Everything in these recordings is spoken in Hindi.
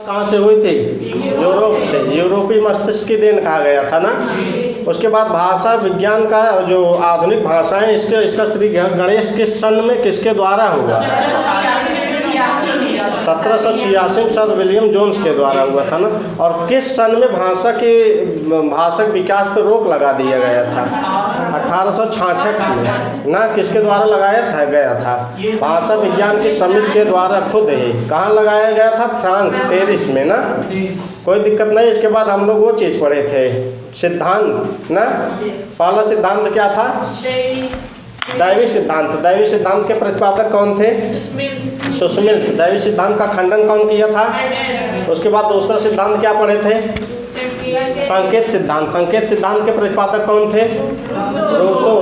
कहाँ से हुई थी? यूरोप से। यूरोपीय मस्तिष्क की देन कहा गया था ना। उसके बाद भाषा विज्ञान का जो आधुनिक भाषाएं इसका श्री गणेश के सन में किसके द्वारा हुआ? 1786 सर विलियम जोन्स के द्वारा हुआ था ना। और किस सन में भाषा विकास पर रोक लगा दिया गया था? 1866 में ना। किसके द्वारा लगाया गया था? भाषा विज्ञान की समिति के द्वारा खुद ही। कहाँ लगाया गया था? फ्रांस, पेरिस में ना। कोई दिक्कत नहीं। इसके बाद हम लोग वो चीज़ पढ़े थे, सिद्धांत ना। पहला सिद्धांत क्या था? दैवी सिद्धांत। दैवी सिद्धांत के प्रतिपादक कौन थे? सुस्मिल्स। दैवी सिद्धांत का खंडन कौन किया था? उसके बाद दूसरा सिद्धांत क्या पढ़े थे? संकेत सिद्धांत। संकेत सिद्धांत के प्रतिपादक कौन थे?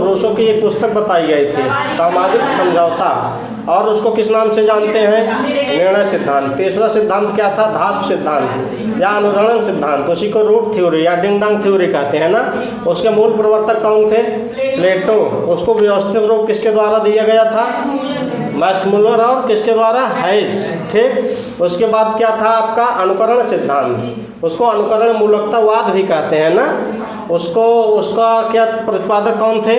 रूसो की एक पुस्तक बताई गई थी, सामाजिक समझौता। और उसको किस नाम से जानते हैं? निर्णय सिद्धांत। तीसरा सिद्धांत क्या था? धातु सिद्धांत या अनुरणन सिद्धांत। उसी को रूट थ्योरी या डिंग डांग थ्योरी कहते हैं ना। उसके मूल प्रवर्तक कौन थे? प्लेटो। उसको व्यवस्थित रूप किसके द्वारा दिया गया था? मैक्समुलर और किसके द्वारा? हाइज। ठीक। उसके बाद क्या था आपका? अनुकरण सिद्धांत। उसको अनुकरण मूलकतावाद भी कहते हैं ना। उसका क्या प्रतिपादक कौन थे?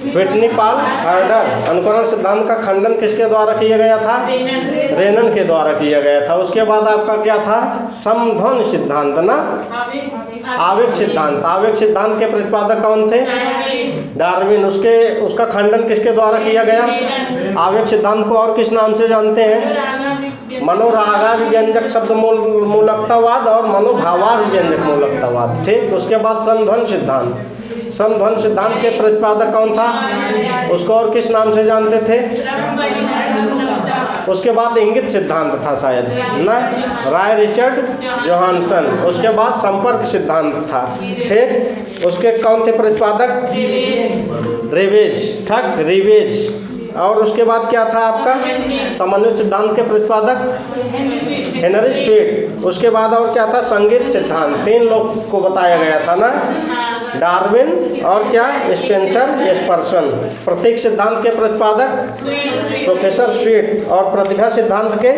Whitney Paul हर्डर। अनुकरण सिद्धांत का खंडन किसके द्वारा किया गया था? रेनन के द्वारा किया गया था। उसके बाद आपका क्या था? समध्वनि सिद्धांत ना। आवेग सिद्धांत। आवेग सिद्धांत के प्रतिपादक कौन थे? डार्विन। उसका खंडन किसके द्वारा किया गया? आवेग सिद्धांत को और किस नाम से जानते हैं? मनोरागाभिव्यंजक शब्द मूलकतावाद और मनोभावाभिव्यंजक मूलकतावाद। ठीक। उसके बाद समध्वनि सिद्धांत। समध्वनि सिद्धांत के प्रतिपादक कौन था? उसको और किस नाम से जानते थे? उसके बाद इंगित सिद्धांत था शायद ना, राय रिचर्ड जोहानसन। उसके बाद संपर्क सिद्धांत था। ठीक। उसके कौन थे प्रतिपादक? रिवेज। ठग रिवेज। और उसके बाद क्या था आपका? समन्वय सिद्धांत के प्रतिपादक हेनरी स्वीट। उसके बाद और क्या था? संगीत सिद्धांत। 3 लोग को बताया गया था ना, डार्विन और क्या? स्पेंसर एस्पर्सन। प्रतीक सिद्धांत के प्रतिपादक प्रोफेसर स्वीट। और प्रतिभा सिद्धांत के?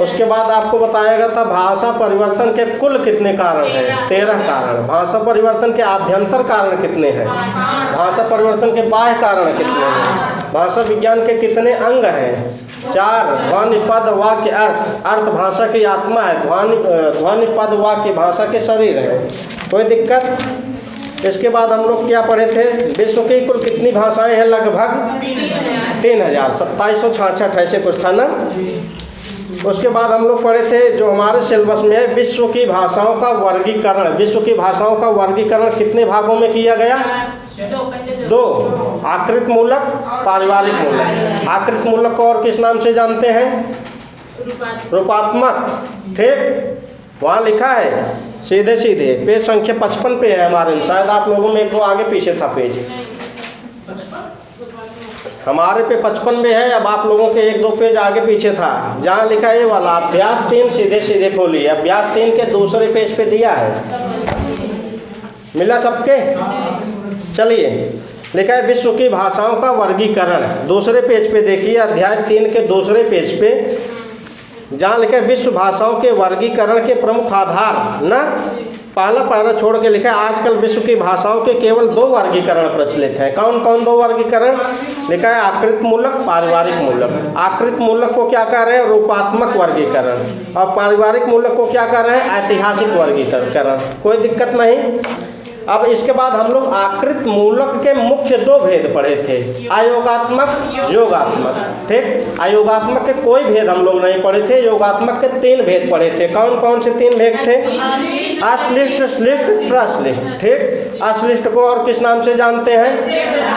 उसके बाद आपको बताया गया था भाषा परिवर्तन के कुल कितने कारण हैं? 13 कारण। भाषा परिवर्तन के आभ्यंतर कारण कितने हैं? भाषा परिवर्तन के बाह्य कारण कितने हैं? भाषा विज्ञान के कितने अंग हैं? 4। ध्वनि पद वाक्य अर्थ। अर्थ भाषा की आत्मा है। ध्वनि पद वाक्य भाषा के शरीर है। कोई दिक्कत? इसके बाद हम लोग क्या पढ़े थे? विश्व की कुल कितनी भाषाएं हैं? लगभग 3000। 2766 ऐसे कुछ था ना। उसके बाद हम लोग पढ़े थे जो हमारे सिलेबस में है, विश्व की भाषाओं का वर्गीकरण। विश्व की भाषाओं का वर्गीकरण कितने भागों में किया गया? 2। आकृत मूलक, पारिवारिक मूलक। आकृत मूलक को और किस नाम से जानते हैं? रूपात्मक। ठीक। वहाँ लिखा है सीधे सीधे। पेज संख्या 55 पे है हमारे। शायद आप लोगों में एक आगे पीछे था पेज। हमारे पे 55 में है। अब आप लोगों के 1-2 पेज आगे पीछे था, जहाँ लिखा है ये वाला अभ्यास 3 सीधे सीधे खोलिए। अभ्यास 3 के दूसरे पेज पे दिया है। मिला सबके? चलिए, लिखा है विश्व की भाषाओं का वर्गीकरण। दूसरे पेज पे देखिए, अध्याय 3 के दूसरे पेज पे, जहाँ लिखा है विश्व भाषाओं के वर्गीकरण के प्रमुख आधार ना। पहला पैरा छोड़ के लिखा है आजकल विश्व की भाषाओं के केवल 2 वर्गीकरण प्रचलित हैं। कौन कौन 2 वर्गीकरण? लिखा है आकृत मूलक, पारिवारिक मूलक। आकृत मूलक को क्या कह रहे हैं? रूपात्मक वर्गीकरण। और पारिवारिक मूलक को क्या कह रहे हैं? ऐतिहासिक वर्गीकरण। कोई दिक्कत नहीं। अब इसके बाद हम लोग आकृत मूलक के मुख्य 2 भेद पढ़े थे, अयोगात्मक, योगात्मक। ठीक। अयोगात्मक के कोई भेद हम लोग नहीं पढ़े थे। योगात्मक के 3 भेद पढ़े थे। कौन कौन से 3 भेद थे? अश्लिष्ट, श्लिष्ट, प्रश्लिष्ट। ठीक। अश्लिष्ट को और किस नाम से जानते हैं?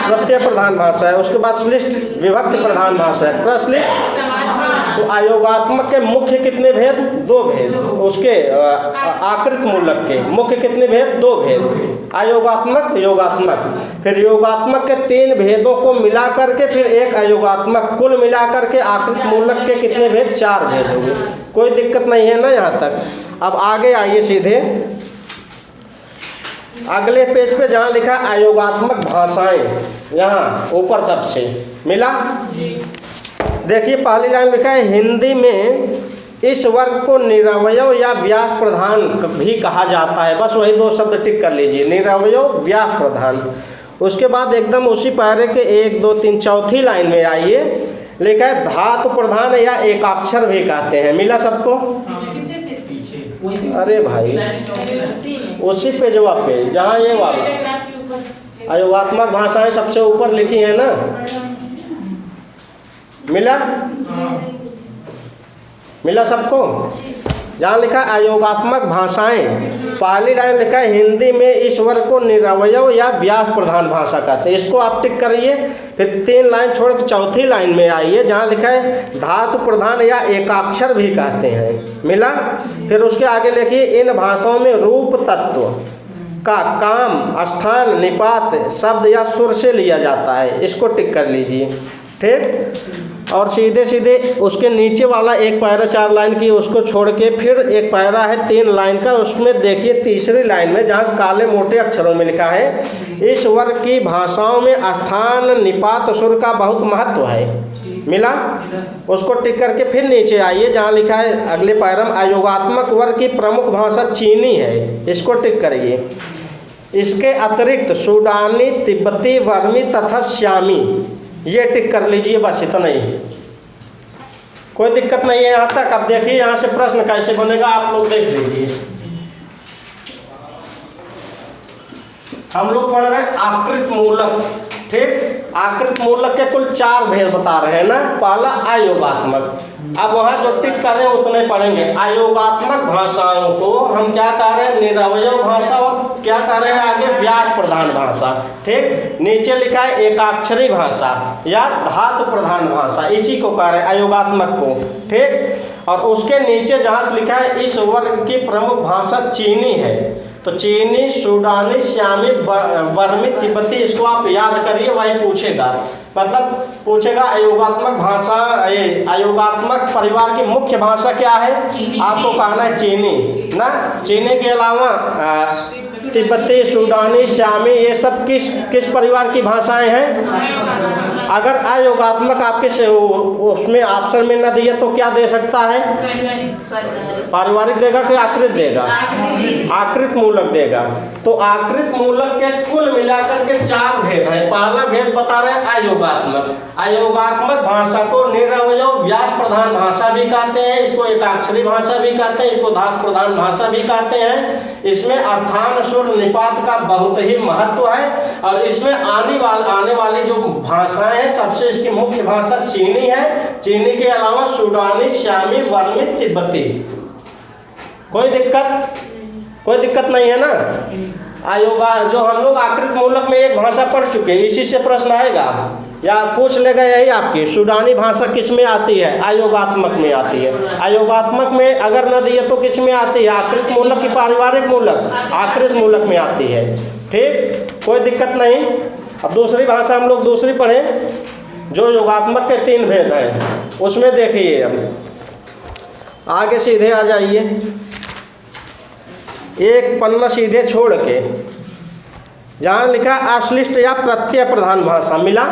प्रत्यय प्रधान भाषा है। उसके बाद श्लिष्ट विभक्ति प्रधान भाषा है। प्रश्लिष्ट। तो अयोगात्मक के मुख्य कितने भेद? 2 भेद। उसके आकृत मूलक के मुख्य कितने भेद? 2 भेद। अयोगात्मक, योगात्मक। फिर योगात्मक के 3 भेदों को मिला करके फिर एक अयोगात्मक, कुल मिलाकर के आकृत मूलक के कितने भेद? 4 भेद होंगे। कोई दिक्कत नहीं है ना यहाँ तक। अब आगे आइए सीधे अगले पेज पे, जहाँ लिखा अयोगात्मक भाषाएं, यहाँ ऊपर सबसे मिला। देखिए पहली लाइन लिखा है हिंदी में इस वर्ग को निरवयव या व्यास प्रधान भी कहा जाता है। बस वही दो शब्द टिक कर लीजिए, निरवयव व्यास प्रधान। उसके बाद एकदम उसी पैरे के 1 2 3 चौथी लाइन में आइए, लिखा है धातु प्रधान या एकाक्षर भी कहते हैं। मिला सबको? अरे भाई उसी पे जवाब पे जहाँ ये वाला अयोगात्मक भाषाएं सबसे ऊपर लिखी है ना, मिला सबको? जहाँ लिखा है अयोगात्मक भाषाएं, पहली लाइन लिखा है हिंदी में इस वर्ग को निरवयव या व्यास प्रधान भाषा कहते हैं। इसको आप टिक करिए। फिर 3 लाइन छोड़ के चौथी लाइन में आइए, जहाँ लिखा है धातु प्रधान या एकाक्षर भी कहते हैं। मिला? फिर उसके आगे लिखिए इन भाषाओं में रूप तत्व का काम स्थान निपात शब्द या सुर से लिया जाता है। इसको टिक कर लीजिए। ठीक, और सीधे सीधे उसके नीचे वाला एक पैरा 4 लाइन की उसको छोड़ के फिर एक पैरा है 3 लाइन का, उसमें देखिए तीसरी लाइन में जहाँ काले मोटे अक्षरों में लिखा है इस वर्ग की भाषाओं में स्थान निपात सुर का बहुत महत्व है। मिला? उसको टिक करके फिर नीचे आइए, जहाँ लिखा है अगले पैरा में अयोगात्मक वर्ग की प्रमुख भाषा चीनी है। इसको टिक करिए। इसके अतिरिक्त सूडानी, तिब्बती, वर्मी तथा श्यामी, ये टिक कर लीजिए। बस इतना ही, कोई दिक्कत नहीं है यहाँ तक। अब देखिए यहाँ से प्रश्न कैसे बनेगा, आप लोग देख लीजिए। हम लोग पढ़ रहे हैं आकृत मूलक। ठीक, आकृत मूलक के कुल 4 भेद बता रहे हैं ना। पहला अयोगात्मक, अब वहाँ जो टिक कर रहे हैं उतने पढ़ेंगे। अयोगात्मक भाषाओं को हम क्या कह रहे हैं? निरवयव भाषा, और क्या कह रहे हैं आगे? व्यास प्रधान भाषा। ठीक, नीचे लिखा है एकाक्षरी भाषा या धातु प्रधान भाषा, इसी को कह रहे हैं अयोगात्मक को। ठीक, और उसके नीचे जहाँ से लिखा है इस वर्ग की प्रमुख भाषा चीनी है, तो चीनी, सूडानी, श्यामी, वर्मी, तिब्बती, इसको आप याद करिए, वही पूछेगा। मतलब पूछेगा अयोगात्मक भाषा, अयोगात्मक परिवार की मुख्य भाषा क्या है? आपको कहना है चीनी ना। चीनी के अलावा तिब्बती, सूडानी, श्यामी, ये सब किस परिवार की भाषाएं हैं? अगर अयोगात्मक आपके से उसमें ऑप्शन में न दिए तो क्या दे सकता है? पारिवारिक देगा कि आकृत देगा? आकृत मूलक देगा। तो आकृत मूलक के कुल मिलाकर के 4 भेद हैं। पहला भेद बता रहे हैं अयोगात्मक। अयोगात्मक भाषा को निरवयव व्यास प्रधान भाषा भी कहते हैं, इसको एकाक्षरी भाषा भी कहते हैं, इसको धातु प्रधान भाषा भी कहते हैं। इसमें स्थान सुर निपात का बहुत ही महत्व है, और इसमें आने वाली जो भाषाएं हैं सबसे इसकी मुख्य भाषा चीनी है। चीनी के अलावा सूडानी, श्यामी, वर्मी, तिब्बती। कोई दिक्कत नहीं है ना। अयोगा जो हम लोग आकृत मूलक में एक भाषा पढ़ चुके हैं, इसी से प्रश्न आएगा या पूछ लेगा यही आपकी। सूडानी भाषा किस में आती है? अयोगात्मक में आती है। अयोगात्मक में अगर न दिए तो किस में आती है? आकृत मूलक की पारिवारिक मूलक? आकृत मूलक में आती है। ठीक, कोई दिक्कत नहीं। अब दूसरी भाषा हम लोग दूसरी पढ़ें, जो योगात्मक के 3 भेद हैं, उसमें देखिए। अब आगे सीधे आ जाइए, एक पन्ना सीधे छोड़ के जहाँ लिखा अश्लिष्ट या प्रत्यय प्रधान भाषा। मिला?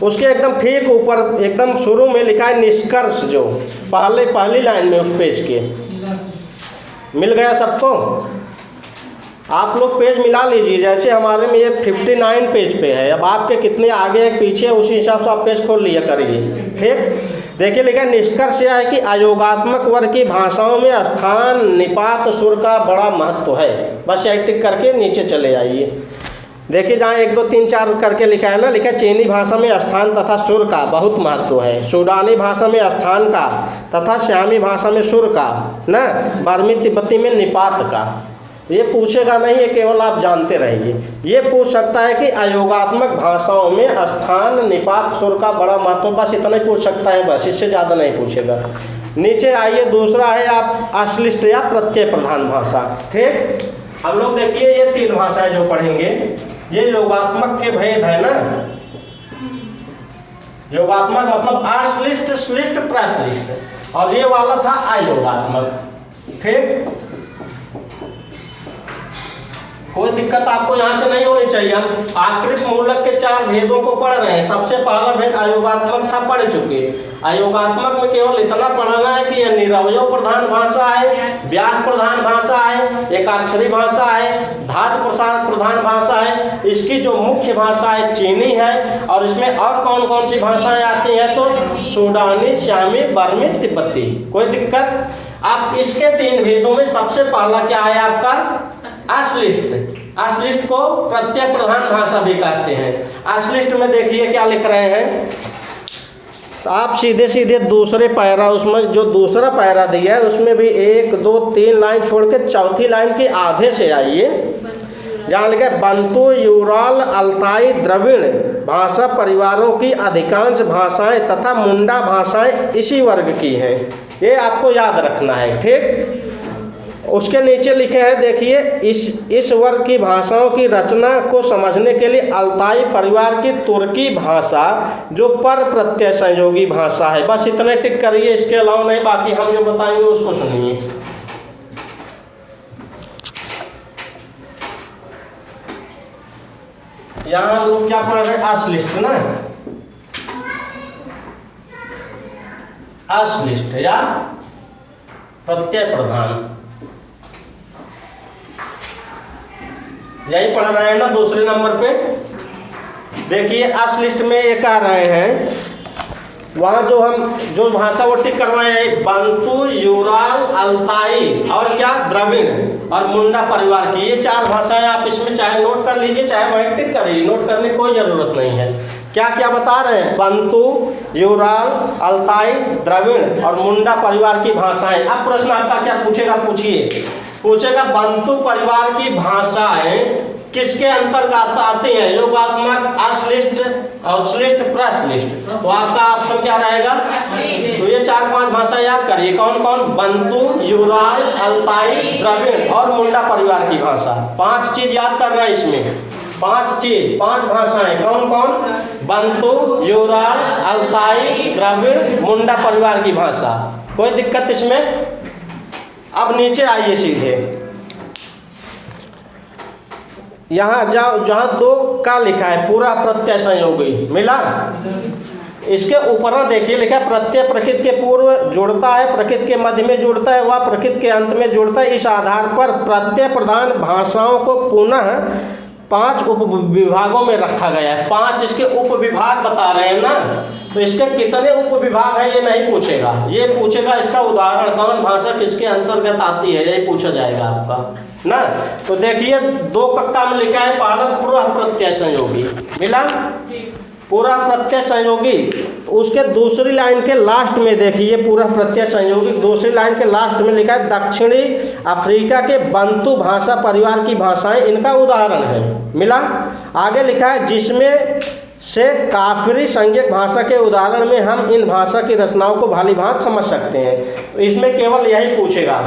उसके एकदम ठीक ऊपर एकदम शुरू में लिखा है निष्कर्ष, जो पहली लाइन में उस पेज के। मिल गया सबको? आप लोग पेज मिला लीजिए। जैसे हमारे में ये 59 पेज पे है, अब आपके कितने आगे पीछे उसी हिसाब से आप पेज खोल लिया करिए। ठीक, देखिए लिखा निष्कर्ष यह है कि अयोगात्मक वर्ग की भाषाओं में स्थान निपात सुर का बड़ा महत्व है। बस यही टिक करके नीचे चले आइए। देखिए जहाँ 1 2 3 4 करके लिखा है ना, लिखा है चीनी भाषा में स्थान तथा सुर का बहुत महत्व है, सूडानी भाषा में स्थान का तथा श्यामी भाषा में सुर का ना, बर्मी तिब्बती में निपात का। ये पूछेगा नहीं, ये केवल आप जानते रहिए। ये पूछ सकता है कि अयोगात्मक भाषाओं में स्थान निपात सुर का बड़ा महत्व, बस इतना ही पूछ सकता है, बस इससे ज़्यादा नहीं पूछेगा। नीचे आइए, दूसरा है आप अश्लिष्ट या प्रत्यय प्रधान भाषा। ठीक, हम लोग देखिए ये 3 भाषाएं जो पढ़ेंगे, ये योगात्मक के भेद है ना। योगात्मक मतलब अश्लिष्ट, श्लिष्ट, प्रश्लिष्ट, और ये वाला था अयोगात्मक। ठीक, कोई दिक्कत आपको यहाँ से नहीं होनी चाहिए। हम आकृत मूलक के 4 भेदों को पढ़ रहे हैं। सबसे पहला भेद अयोगात्मक था, पढ़ चुके। अयोगात्मक में केवल इतना पढ़ना है कि यह निरवय प्रधान भाषा है, व्यास प्रधान भाषा है, एकाक्षरी भाषा है, धातु प्रधान भाषा है। इसकी जो मुख्य भाषा है चीनी है, और इसमें और कौन कौन सी भाषाएं आती हैं तो सूडानी, श्यामी, बर्मी, तिब्बती। कोई दिक्कत? अब इसके 3 भेदों में सबसे पहला क्या है आपका अश्लिष्ट। अश्लिष्ट को प्रत्यय प्रधान भाषा भी कहते हैं। अश्लिष्ट में देखिए क्या लिख रहे हैं, तो आप सीधे सीधे दूसरे पैरा, उसमें जो दूसरा पैरा दिया है उसमें भी 1 2 3 लाइन छोड़ के चौथी लाइन के आधे से आइए, जहाँ लिखा है बंतु, यूराल, अल्ताई, द्रविड़ भाषा परिवारों की अधिकांश भाषाएं तथा मुंडा भाषाएं इसी वर्ग की हैं। ये आपको याद रखना है, ठीक। उसके नीचे लिखे हैं देखिए, इस वर्ग की भाषाओं की रचना को समझने के लिए अल्ताई परिवार की तुर्की भाषा जो पर प्रत्यय संयोगी भाषा है। बस इतने टिक करिए, इसके अलावा नहीं, बाकी हम जो बताएंगे उसको सुनिए। यहाँ हम लोग क्या पढ़ रहे हैं, अश्लिष्ट ना, अश्लिष्ट या प्रत्यय प्रधान, यही पढ़ रहे हैं ना दूसरे नंबर पे। देखिए अश्लिष्ट में ये कह रहे हैं, वहाँ जो भाषा वो टिक करवाए हैं, बंतु, यूराल, अल्ताई और क्या द्रविड़ और मुंडा परिवार की। ये 4 भाषाएं आप इसमें चाहे नोट कर लीजिए, चाहे वहीं टिक करिए, नोट करने की कोई ज़रूरत नहीं है। क्या क्या बता रहे हैं, बंतु, यूराल, अल्ताई, द्रविड़ और मुंडा परिवार की भाषाएं। अब प्रश्न आपका क्या पूछेगा, पूछेगा बंतु परिवार की भाषाएं किसके अंतर्गत आती हैं, योगात्मक, अश्लिष्ट, अश्लिष्ट, प्रश्लिष्ट। तो आपका ऑप्शन क्या रहेगा, तो ये 4-5 भाषा याद करिए, कौन कौन, बंतु, यूराल, अल्ताई, द्रविड़ और मुंडा परिवार की भाषा। 5 चीज याद करना है इसमें, 5 चीज, 5 भाषाएं, कौन कौन, बंतु, यूराल, अल्ताई, द्रविड़, मुंडा परिवार की भाषा। कोई दिक्कत इसमें? अब नीचे आइए सीधे, यहाँ जाओ, जहाँ 2 का लिखा है पूरा प्रत्यय संयोगी मिला, इसके ऊपर देखिए लिखा है प्रत्यय प्रकृति के पूर्व जुड़ता है, प्रकृति के मध्य में जुड़ता है, वह प्रकृति के अंत में जुड़ता है। इस आधार पर प्रत्यय प्रधान भाषाओं को पुनः 5 उप विभागों में रखा गया है। 5 इसके उप विभाग बता रहे हैं ना, तो इसके कितने उप विभाग है ये नहीं पूछेगा, ये पूछेगा इसका उदाहरण, कौन भाषा किसके अंतर्गत आती है, यही पूछा जाएगा आपका ना। तो देखिए 2 कक्का में लिखा है, पहला पूरा प्रत्यय संयोगी मिला, पूरा प्रत्यय संयोगी। उसके दूसरी लाइन के लास्ट में देखिए पूरा प्रत्यय संयोगी, दूसरी लाइन के लास्ट में लिखा है दक्षिणी अफ्रीका के बंतु भाषा परिवार की भाषाएं इनका उदाहरण है मिला। आगे लिखा है जिसमें से काफरी संज्ञक भाषा के उदाहरण में हम इन भाषा की रचनाओं को भाली भांति समझ सकते हैं। तो इसमें केवल यही पूछेगा।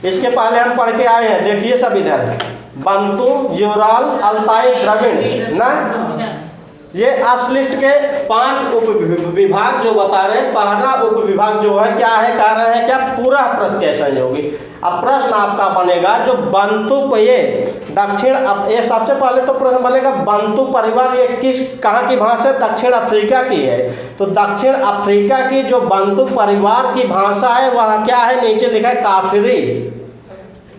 इसके पहले हम पढ़ के आए हैं, देखिए सब इधर, बंतु, यूराल, अल्ताई, द्रविड़ ना, ये अश्लिष्ट के 5 उप विभाग जो बता रहे हैं। पहला उप विभाग जो है क्या है, कह रहे हैं क्या, पूरा प्रत्यय संयोगी। अब प्रश्न आपका बनेगा जो बंतु, ये दक्षिण, ये सबसे पहले तो प्रश्न बनेगा बंतु परिवार ये कहाँ की भाषा है, दक्षिण अफ्रीका की है। तो दक्षिण अफ्रीका की जो बंतु परिवार की भाषा है वह क्या है, नीचे लिखा है काफरी।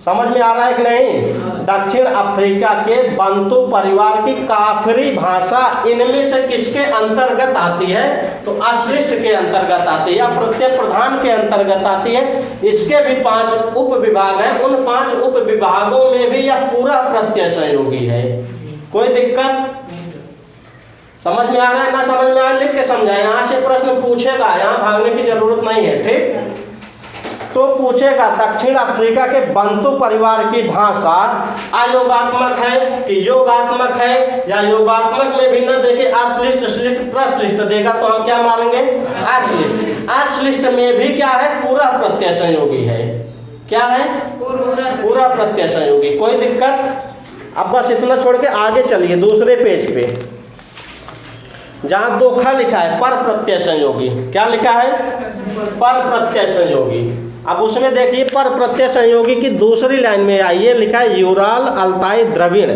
समझ में आ रहा है कि नहीं, दक्षिण अफ्रीका के बंतु परिवार की काफरी भाषा इनमें से किसके अंतर्गत आती है, तो अश्लिष्ट के अंतर्गत आती है या प्रत्यय प्रधान के अंतर्गत आती है। इसके भी 5 उप विभाग हैं, उन 5 उप विभागों में भी यह पूरा प्रत्यय संयोगी है। कोई दिक्कत समझ में आ रहा है, ना समझ में आ रहा है लिख के समझाए, यहाँ से प्रश्न पूछेगा, यहाँ भागने की जरूरत नहीं है, ठीक। तो पूछेगा दक्षिण अफ्रीका के बंतु परिवार की भाषा अयोगात्मक है कि योगात्मक है, या योगात्मक में भी न देखे अश्लिष्ट, श्लिष्ट, प्रश्लिष्ट देगा तो हम क्या मानेंगे, अश्लिष्ट। अश्लिष्ट में भी क्या है, पूरा प्रत्यय संयोगी है। क्या है, पूरा प्रत्यय संयोगी। कोई दिक्कत? अब बस इतना छोड़ के आगे चलिए दूसरे पेज पे, जहाँ 2 लिखा है पर प्रत्यय संयोगी। क्या लिखा है, पर प्रत्यय संयोगी। अब उसमें देखिए पर प्रत्यय संयोगी की दूसरी लाइन में आइए, लिखा है यूराल अल्ताई द्रविड़।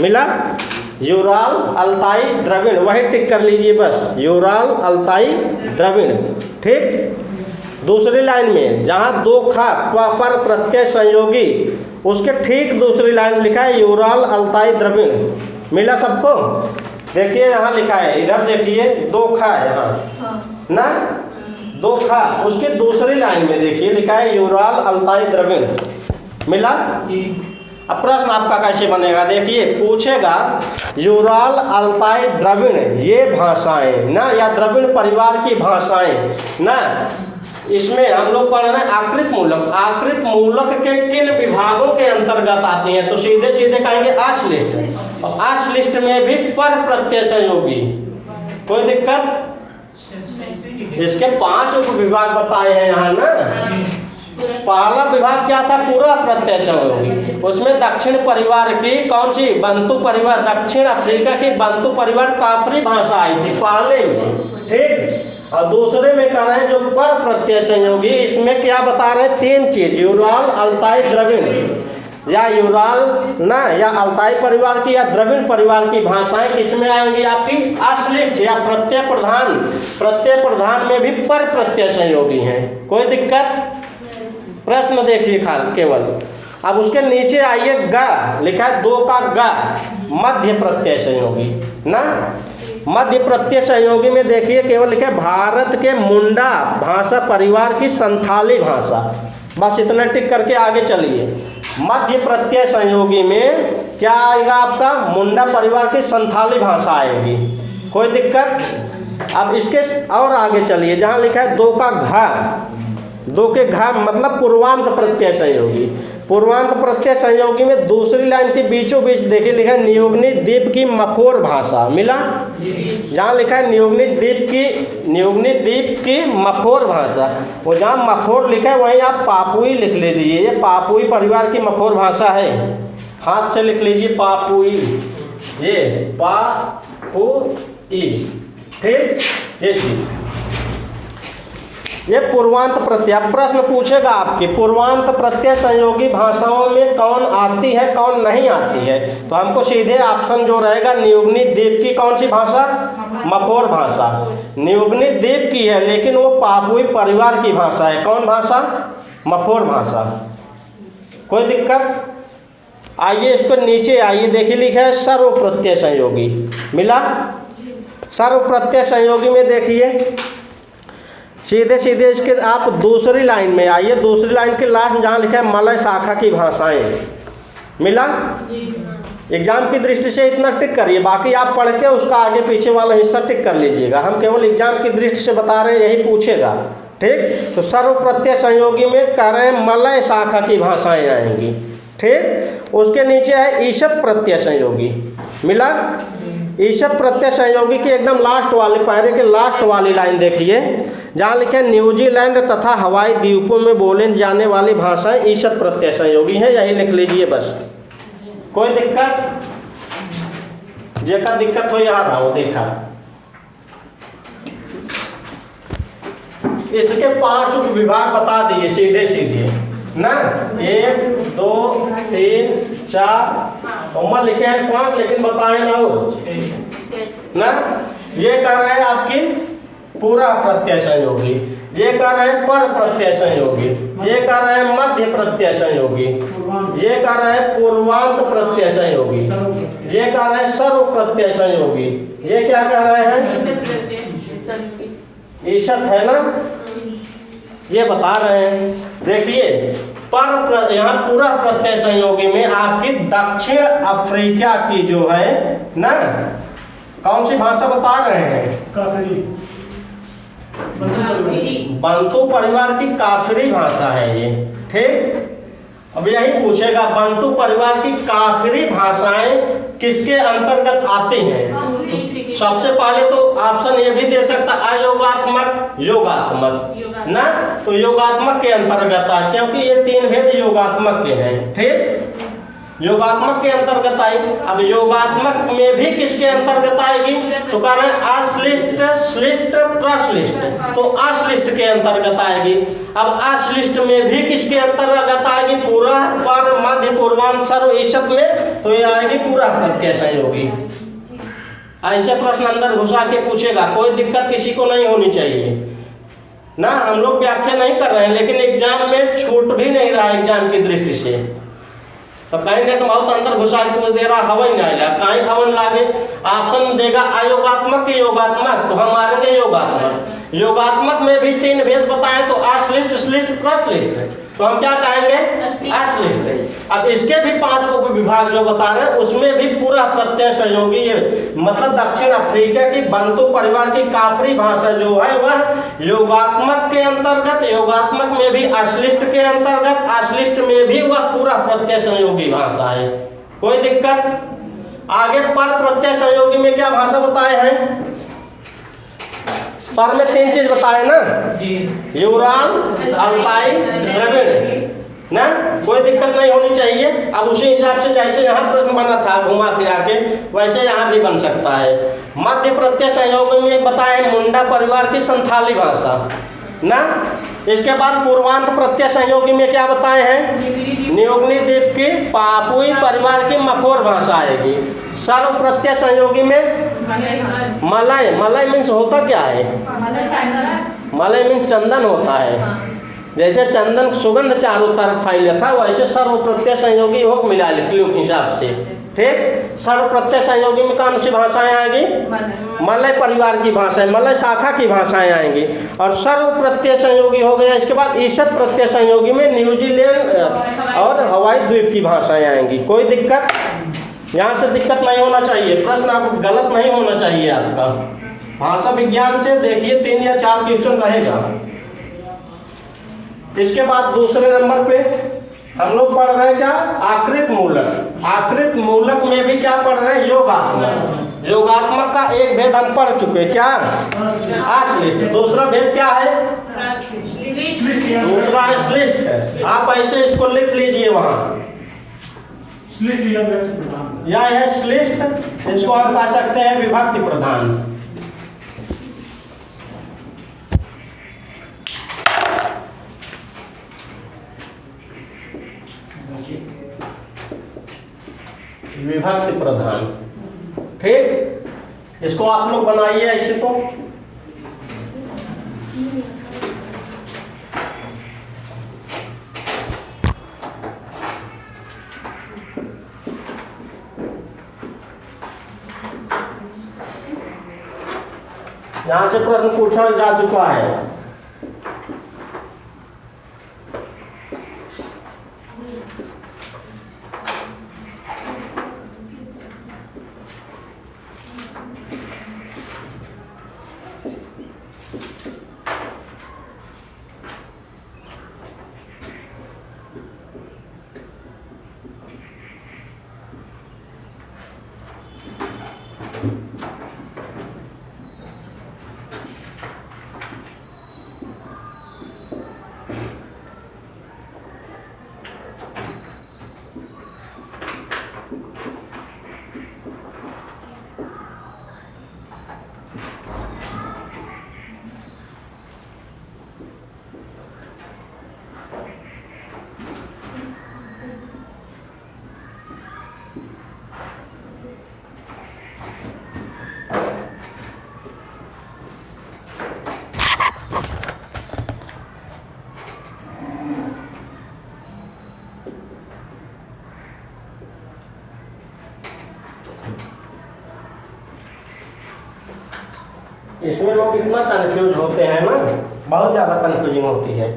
मिला? यूराल अल्ताई द्रविड़, वही टिक कर लीजिए बस, यूराल अल्ताई द्रविड़। ठीक, दूसरी लाइन में जहाँ दो खा पर प्रत्यय संयोगी, उसके ठीक दूसरी लाइन लिखा है यूराल अल्ताई द्रविड़। मिला सबको? देखिए यहाँ लिखा है, इधर देखिए दो खा है यहाँ ना, दो खा, उसके दूसरी लाइन में देखिए लिखा है यूराल अल्ताई द्रविड़। मिला? अब प्रश्न आपका कैसे बनेगा, देखिए पूछेगा यूराल अल्ताई द्रविड़ ये भाषाएं ना, या द्रविड़ परिवार की भाषाएं ना, इसमें हम लोग पढ़ रहे हैं आकृत मूलक। आकृत मूलक के किन विभागों के अंतर्गत आती हैं, तो सीधे सीधे कहेंगे आश्लिष्ट। और आश्लिष्ट में भी पर प्रत्यय संयोगी। कोई दिक्कत? इसके 5 उप विभाग बताए हैं यहाँ ना। पहला विभाग क्या था, पूरा प्रत्यय संयोगी। उसमें दक्षिण परिवार की कौन सी, बंतु परिवार, दक्षिण अफ्रीका की बंतु परिवार काफरी भाषा आई थी पहले में। ठीक, और दूसरे में कह रहे हैं जो पर प्रत्यय संयोगी, इसमें क्या बता रहे हैं, 3 चीज, यूराल अल्ताई द्रविड़, या यूराल ना, या अल्ताई परिवार की या द्रविड़ परिवार की भाषाएं किसमें आएंगी, आपकी आश्लिष्ट या प्रत्यय प्रधान। प्रत्यय प्रधान में भी पर प्रत्यय संयोगी हैं। कोई दिक्कत? प्रश्न देखिए केवल। अब उसके नीचे आइए, ग लिखा है 2 का ग, मध्य प्रत्यय संयोगी ना। मध्य प्रत्यय संयोगी में देखिए केवल लिखा है भारत के मुंडा भाषा परिवार की संथाली भाषा। बस इतना टिक करके आगे चलिए। मध्य प्रत्यय संयोगी में क्या आएगा आपका, मुंडा परिवार की संथाली भाषा आएगी। कोई दिक्कत? अब इसके और आगे चलिए, जहाँ लिखा है 2 का घा, 2 के घा मतलब पूर्वांत प्रत्यय संयोगी। पूर्वांत प्रत्यय संयोगी में दूसरी लाइन के बीचों बीच देखिए लिखा है नियोगनी द्वीप की मफोर भाषा। मिला? जहाँ लिखा है नियोगनी द्वीप की मफोर भाषा, वो जहाँ मफोर लिखा है वहीं आप पापुई लिख लीजिए। ये पापुई परिवार की मफोर भाषा है, हाथ से लिख लीजिए पापुई, ये पापुई। ठीक, ये चीज, ये पूर्वांत प्रत्यय। प्रश्न पूछेगा आपके पूर्वांत प्रत्यय संयोगी भाषाओं में कौन आती है कौन नहीं आती है, तो हमको सीधे ऑप्शन जो रहेगा नियोगनी द्वीप की कौन सी भाषा, मफोर भाषा। नियोगनी द्वीप की है लेकिन वो पापुई परिवार की भाषा है। कौन भाषा? मफोर भाषा। कोई दिक्कत? आइए इसको नीचे आइए, देखिए लिखा है सर्व प्रत्यय संयोगी। मिला? सर्व प्रत्यय संयोगी में देखिए सीधे सीधे इसके आप दूसरी लाइन में आइए, दूसरी लाइन के लास्ट जहाँ लिखा है मलय शाखा की भाषाएं। मिला? एग्जाम की दृष्टि से इतना टिक करिए, बाकी आप पढ़ के उसका आगे पीछे वाला हिस्सा टिक कर लीजिएगा। हम केवल एग्जाम की दृष्टि से बता रहे हैं, यही पूछेगा। ठीक, तो सर्व प्रत्यय संयोगी में कह रहे हैं मलय शाखा की भाषाएं आएंगी। ठीक, उसके नीचे है ईशत प्रत्यय संयोगी। मिला? ईशत प्रत्यय संयोगी की एकदम लास्ट वाले पैरे के लास्ट वाली लाइन देखिए, जहाँ लिखे न्यूजीलैंड तथा हवाई द्वीपों में बोले जाने वाली भाषाएं ईशत प्रत्यय संयोगी हैं। यही लिख लीजिए बस। कोई दिक्कत? जेका दिक्कत हो यहाँ रहा हो, देखा। इसके 5 उप विभाग बता दिए सीधे सीधे ना, 1 2 3 4 उम्र लिखे हैं 5, लेकिन बताए ना हो ना। ये कह रहे हैं आपकी पूरा प्रत्यय संयोगी, ये कह रहे हैं पर प्रत्यय संयोगी, ये कह रहे हैं मध्य प्रत्यय संयोगी, ये कह रहे हैं पूर्वांत प्रत्यय संयोगी, ये कह रहे हैं सर्व प्रत्यय संयोगी, ये क्या कह रहे हैं, ईशत है ना, ये बता रहे हैं। देखिए पर यहाँ पूरा प्रत्यय संयोगी में आपकी दक्षिण अफ्रीका की जो है ना, कौन सी भाषा बता रहे हैं, बंतु परिवार की काफरी भाषा है ये। ठीक, अब यही पूछेगा बंतु परिवार की काफरी भाषाएं किसके अंतर्गत आती हैं। सबसे पहले तो ऑप्शन ये भी दे सकता अयोगात्मक योगात्मक ना, तो योगात्मक के अंतर्गत आ, क्योंकि ये 3 भेद योगात्मक के हैं। ठीक, योगात्मक के अंतर्गत आई। अब योगात्मक में भी किसके अंतर्गत आएगी, तो कह रहे हैं अश्लिष्ट, श्लिष्ट, प्रश्लिष्ट, तो अश्लिष्ट के अंतर्गत आएगी। अब अश्लिष्ट में भी किसके अंतर्गत आएगी, पूरा, पर, मध्य, पूर्वांत, सर्व, ईशत में, तो ये आएगी पूरा प्रत्यय संयोगी। ऐसे प्रश्न अंदर घुसा के पूछेगा, कोई दिक्कत किसी को नहीं होनी चाहिए ना। हम लोग व्याख्या नहीं कर रहे हैं, लेकिन एग्जाम में छूट भी नहीं रहा एग्जाम की दृष्टि से। सब कहेंगे तो बहुत अंदर घुसा के पूछ दे रहा, हवा ही नहीं लगा, कहीं हवन लागे। ऑप्शन देगा अयोगात्मक के योगात्मक, तो हम मारेंगे योगात्मक। योगात्मक में भी 3 भेद बताएं, तो अश्लिष्ट, श्लिष्ट, प्रश्लिष्ट, तो हम क्या कहेंगे, अश्लिष्ट। अब इसके भी 5 उपविभाग जो बता रहे हैं, उसमें भी पूरा प्रत्यय संयोगी है। मतलब दक्षिण अफ्रीका की बंतु परिवार की काफरी भाषा जो है वह योगात्मक के अंतर्गत, योगात्मक में भी अश्लिष्ट के अंतर्गत, अश्लिष्ट में भी वह पूरा प्रत्यय संयोगी भाषा है। कोई दिक्कत? आगे पर प्रत्यय संयोगी में क्या भाषा बताए हैं, पर में 3 चीज बताए ना, यूराल, अल्ताई, द्रविड़ ना। कोई दिक्कत नहीं होनी चाहिए। अब उसी हिसाब से जैसे यहाँ प्रश्न बना था घुमा फिरा के, वैसे यहाँ भी बन सकता है। मध्य प्रत्यय संयोग में बताए मुंडा परिवार की संथाली भाषा ना। इसके बाद पूर्वांत प्रत्यय संयोगी में क्या बताए हैं, न्योगनी द्वीप की पापुई परिवार की मखोर भाषा आएगी। सर्व प्रत्यय संयोगी में मलय, मलय मीन्स होता क्या है, मलय मीन्स चंदन होता है। जैसे चंदन सुगंध चारों तरफ फैले था, वैसे सर्व प्रत्यय संयोगी हो मिला क्लिक हिसाब से। ठीक, सर्व प्रत्यय संयोगी में कौन सी भाषाएं आएंगी, मलय परिवार की भाषाएं, मलय शाखा की भाषाएं आएंगी। और सर्व प्रत्यय संयोगी हो गया। इसके बाद ईशत प्रत्यय संयोगी में न्यूजीलैंड और हवाई द्वीप की भाषाएं आएंगी। कोई दिक्कत? यहाँ से दिक्कत नहीं होना चाहिए, प्रश्न आप गलत नहीं होना चाहिए आपका। भाषा विज्ञान से देखिए 3 या 4 क्वेश्चन रहेगा। इसके बाद दूसरे नंबर पे हम लोग पढ़ रहे हैं क्या, आकृत मूलक। आकृत मूलक में भी क्या पढ़ रहे हैं, योगात्मक। योगात्मक का एक भेद हम पढ़ चुके, क्या, अश्लिष्ट। दूसरा भेद क्या है, दूसरा श्लिष्ट है। आप ऐसे इसको लिख लीजिए वहां, या है श्लिष्ट, इसको हम कह सकते हैं विभक्ति प्रधान। विभक्ति प्रधान। ठीक, इसको आप लोग बनाइए ऐसे। तो यहां से प्रश्न पूछा जा चुका है। इसमें लोग इतना कंफ्यूज होते हैं ना, बहुत ज़्यादा कंफ्यूजिंग होती है।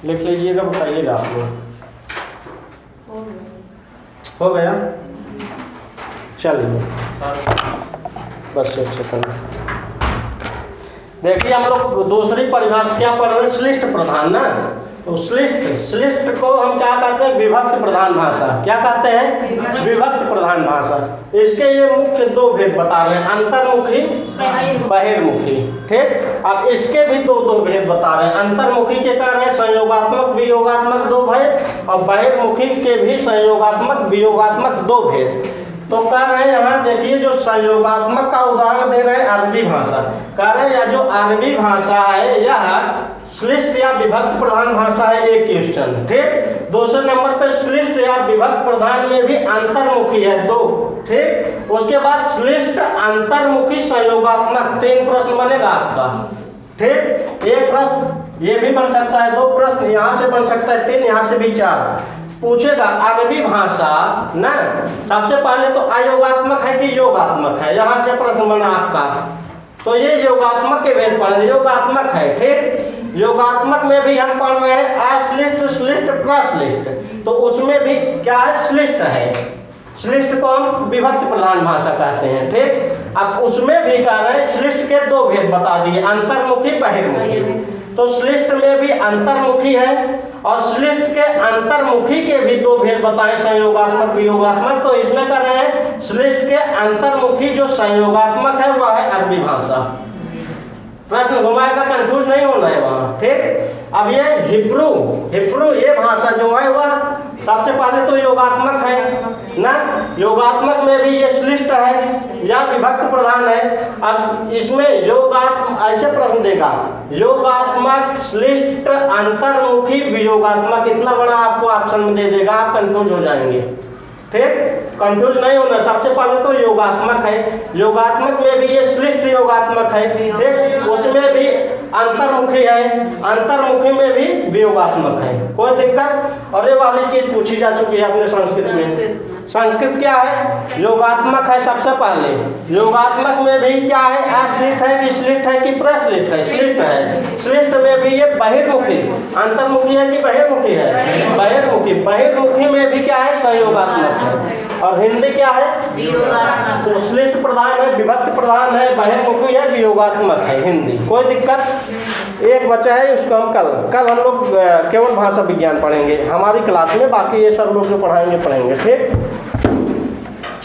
लिख लीजिएगा, बताइएगा आप लोग। हो गया? चलिए बस एक सेकंड। देखिए हम लोग दूसरी परिभाषा क्या पढ़ रहे हैं, श्लिष्ट प्रधान ना। तो श्लिष्ट को हम क्या कहते हैं, विभक्त प्रधान भाषा। क्या कहते हैं? विभक्त प्रधान भाषा। इसके ये मुख्य दो भेद बता रहे हैं, अंतर्मुखी बहिर्मुखी। ठीक, अब इसके भी दो भेद बता रहे हैं। अंतर्मुखी के कह रहे हैं संयोगात्मक वियोगात्मक दो भेद, और बहिर्मुखी के भी संयोगात्मक वियोगात्मक दो भेद। तो कह रहे हैं यहाँ देखिए, जो संयोगात्मक का उदाहरण दे रहे हैं अरबी भाषा। कह रहे हैं यह जो अरबी भाषा है यह श्लिष्ट या विभक्त प्रधान भाषा है, एक क्वेश्चन। ठीक, दूसरे नंबर पे श्लिष्ट या विभक्त प्रधान में भी अंतर्मुखी है, दो। ठीक, उसके बाद श्लिष्ट अंतर्मुखी संयोगात्मक, 3 प्रश्न बनेगा आपका। ठीक, एक प्रश्न ये भी बन सकता है, 2 प्रश्न यहाँ से बन सकता है, 3 यहाँ से भी 4 पूछेगा। अरबी भाषा ना, सबसे पहले तो अयोगात्मक है कि योगात्मक है, यहाँ से प्रश्न बना आपका। तो ये योगात्मक के भेद पढ़ रहे, योगात्मक है। ठीक, योगात्मक में भी हम पढ़ रहे हैं अश्लिष्ट, श्लिष्ट, प्रश्लिष्ट। तो उसमें भी क्या है, श्लिष्ट है। श्लिष्ट को हम विभक्त प्रधान भाषा कहते हैं। ठीक, अब उसमें भी कह रहे हैं श्लिष्ट के 2 भेद बता दिए, अंतर्मुखी बहिर्मुखी। तो श्लिष्ट में भी अंतर्मुखी है, और श्लिष्ट के अंतर्मुखी के भी 2 भेद बताए, संयोगात्मक वियोगात्मक। तो इसमें कह रहे हैं श्लिष्ट के अंतर्मुखी जो संयोगात्मक है वह है अरबी भाषा। प्रश्न घुमाएगा, कंफ्यूज नहीं होना है वहाँ। ठीक, अब ये हिब्रू ये भाषा जो है वह सबसे पहले तो योगात्मक है ना, योगात्मक में भी ये श्लिष्ट है या विभक्त प्रधान है। अब इसमें योगात्मक ऐसे प्रश्न देगा, योगात्मक, श्लिष्ट, अंतर्मुखी, वियोगात्मक, इतना बड़ा आपको ऑप्शन में दे देगा, आप कंफ्यूज हो जाएंगे। ठीक, कंफ्यूज नहीं होना। सबसे पहले तो योगात्मक है, योगात्मक में भी ये श्लिष्ट योगात्मक है। ठीक, उसमें भी अंतर्मुखी है, अंतर्मुखी में भी वियोगात्मक है। कोई दिक्कत? और ये वाली चीज पूछी जा चुकी है अपने संस्कृत में। संस्कृत क्या है, योगात्मक है सबसे पहले। योगात्मक में भी क्या है, अश्लिष्ट है कि श्लिष्ट है कि प्रश्लिष्ट है, श्लिष्ट है। श्लिष्ट में भी ये बहिर्मुखी, अंतर्मुखी है कि बहिर्मुखी है, बहिर्मुखी। बहिर्मुखी में भी क्या है, संयोगात्मक है। और हिंदी क्या है, तो श्लिष्ट प्रधान है, विभक्त प्रधान है, बहिर्मुखी है, वियोगात्मक है हिंदी। कोई दिक्कत? एक बचा है, उसको हम कल हम लोग केवल भाषा विज्ञान पढ़ेंगे हमारी क्लास में, बाकी ये सब लोग जो पढ़ाएंगे। ठीक।